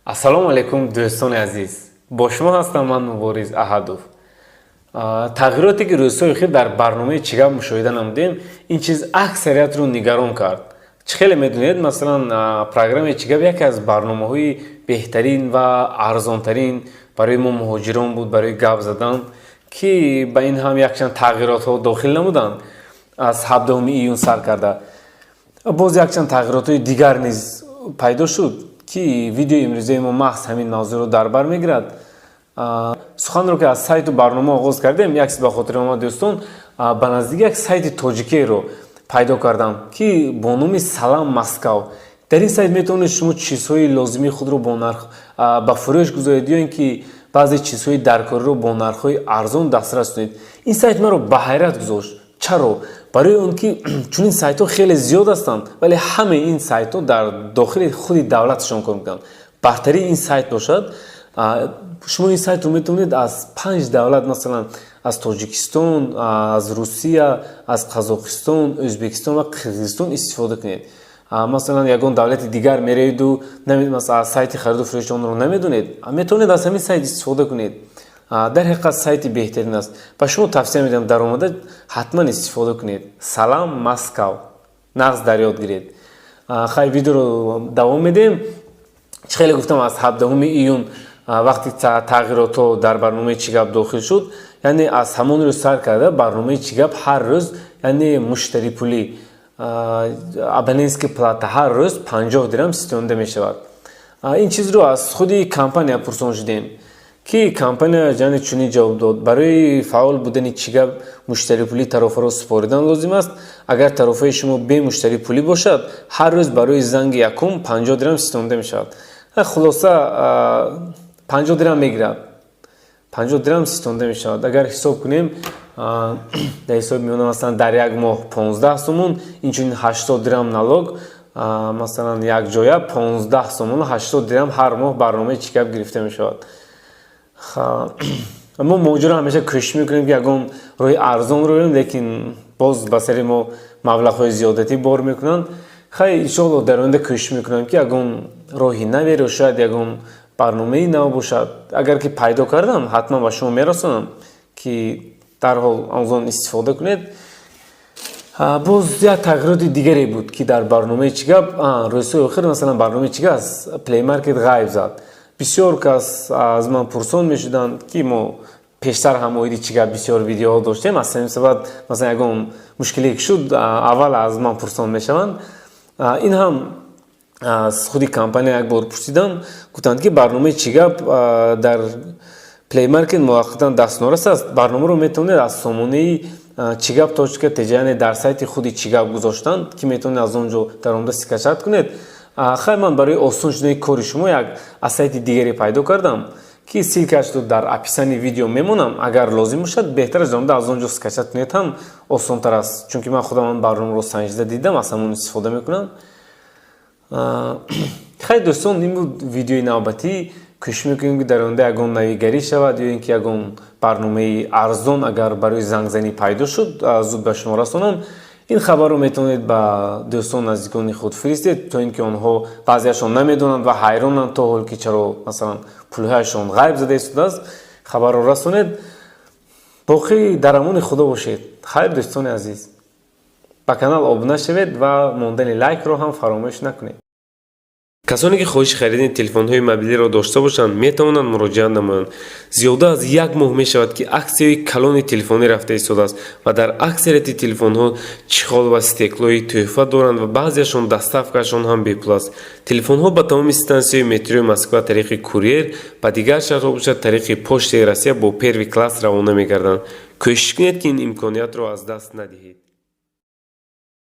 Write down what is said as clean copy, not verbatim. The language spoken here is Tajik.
Ассалому алейкум дӯстони азиз. Бо шумо ҳастам ман Мубориз Аҳадов. Тағйироте ки рӯзҳои ахир дар барномаи чигаб мушоҳида намудем, ин чиз аксариятро нигарон кард. Чӣ хеле медонед, масалан программаи чигаб яке аз барномаҳои беҳтарин ва арзонтарин барои мо муҳоҷирон буд, барои гап задан, ки ба ин ҳам якчанд тағйиротҳо дохил намуданд аз 17 июн сар карда. Боз якчанд тағйиротҳои дигар низ пайдо шуд, ки видеои имрӯзаи мо маҳз ҳамин мавзӯъро дар бар мегирад. суханро ки аз сайту барнома оғоз кардем, як чиз ба хотири омад дӯстон, ба наздик як сайти тоҷикиеро пайдо кардам, ки бо номи SALAM Москва. дар ин сайт метавонед шумо чизҳои лозимии худро бо нарх ба фурӯш гузоред ё ин ки баъзе чизҳои даркориро бо нархҳои арзон дастрас кунед. Ин сайт маро ба ҳайрат гузошт. Чаро? Барои он ки чунин сайтҳо хеле зиёд ҳастанд, вале ҳамаи ин сайтҳо дар дохили худи давлаташон кор мекунанд. Бартарин ин сайт бошад, шумо ин сайтро метавонед аз 5 давлат, масалан аз Тоҷикистон, аз Русия, аз Қазоқистон, Ӯзбекистон ва Қирғизистон истифода кунед. Масалан ягон давлати дигар меравиду, аз сайти хариду фурӯши онро намедонед, метавонед аз ҳамин сайт истифода кунед. дар ҳақиқат сайти беҳтарин аст. Ба шумо тавсия медиҳам дар омада ҳатман истифода кунед. SALAM Москва. нағз дар ёд гиред. Хай видеоро давом медем. Чӣ хеле гуфтам аз 17 июн вақти тағйиротҳо дар барномаи чигаб дохил шуд, яъне аз ҳамон рӯз сар карда барномаи чигаб ҳар рӯз, яъне муштарипулӣ, абонентская плата ҳар рӯз 50 дирҳам ситонда мешавад. Ин чизро аз худи компания пурсон шудем, ки компания ҷани чунин ҷавоб дод: барои фаъол будани чигаб муштарипулӣ тарофаро супоридан лозим аст. Агар тарофаи шумо бемуштарипулӣ бошад, ҳар рӯз барои занги якум 50 дирҳам ситонда мешавад. хулоса 50 дирҳам мегирад. 50 дирҳам ситонда мешавад. Агар ҳисоб кунем, дар ҳисоб меонам масалан дар як моҳ 15 сомон, инчунин 80 дирҳам налог, масалан як ҷоя 15 сомон, 80 дирҳам ҳар моҳ барномаи чигаб гирифта мешавад. мо моҷиро ҳамеша кӯшиш мекунем ки ягон роҳи арзонро берем, лекин боз ба сари мо маблағҳои зиёдатӣ бор мекунанд. хай иншоалло дар оянда кӯшиш мекунам ки ягон роҳи наверо, шояд ягон барномаи нав бошад. Агар ки пайдо кардам, ҳатман ба шумо мерасонам, ки дарҳол аз он истифода кунед. боз як тағйироти дигаре буд, ки дар барномаи чигаб рӯзҳои охир масалан барномаи чигаб аз Play Market ғайб зад. бисёр кас аз ман пурсон мешуданд, ки мо пештар ҳам оиди чигаб бисёр видеоҳо доштем, аз ҳамин сабаб масалан ягон мушкиле ки шуд, аввал аз ман пурсон мешаванд. ин ҳам аз худи компания як бор пурсидам, гуфтанд ки барномаи чигаб дар Play Market муваққатан дастнорас аст. Барномаро метавонед аз сомонаи chigab.tj, яъне дар сайти худи чигаб гузоштанд, ки метавонед аз он ҷо дар омада скачат кунед. хай ман барои осон шудани кори шумо як аз сайти дигаре пайдо кардам, ки силкашро дар описани видео мемонам. Агар лозим бошад, беҳтар аст аз он ҷо скачат кунед, ҳам осонтар аст, чунки ман худам он барномаро санҷида дидам, аз ҳамон истифода мекунам. хай дӯстон, ин буд видеои навбатӣ. кӯшиш мекунем ки дар оянда ягон навигарӣ шавад ё ин ки ягон барномаи арзон агар барои зангзанӣ пайдо шуд, зуд ба шумо расонам. ин хабарро метавонед ба дӯстон наздикони худ фиристед, то ин ки онҳо баъзеашон намедонанд ва ҳайронанд то ҳол ки чаро масалан пулҳояшон ғайб зада истодааст. хабарро расонед. боқӣ дар амони худо бошед. хайр дӯстони азиз, ба канал обуна шавед ва мондани лайкро ҳам фаромӯш накунед. касоне ки хоҳиши харидани телефонҳои мобилиро дошта бошанд, метавонанд муроҷиат намоянд. зиёда аз як моҳ мешавад ки аксияҳои калони телефонӣ рафта истодааст ва дар аксарияти телефонҳо чихол ва стеклои тӯҳфа доранд ва баъзеашон доставкаашон ҳам бепул аст. телефонҳо ба тамоми стансияҳои метрои Москва тариқи КУРЬЕР, ба дигар шаҳрҳо бошад тариқи ПОЧТАи Россия бо первый класс равона мегарданд. кӯшиш кунед ки ин имкониятро аз даст надиҳед.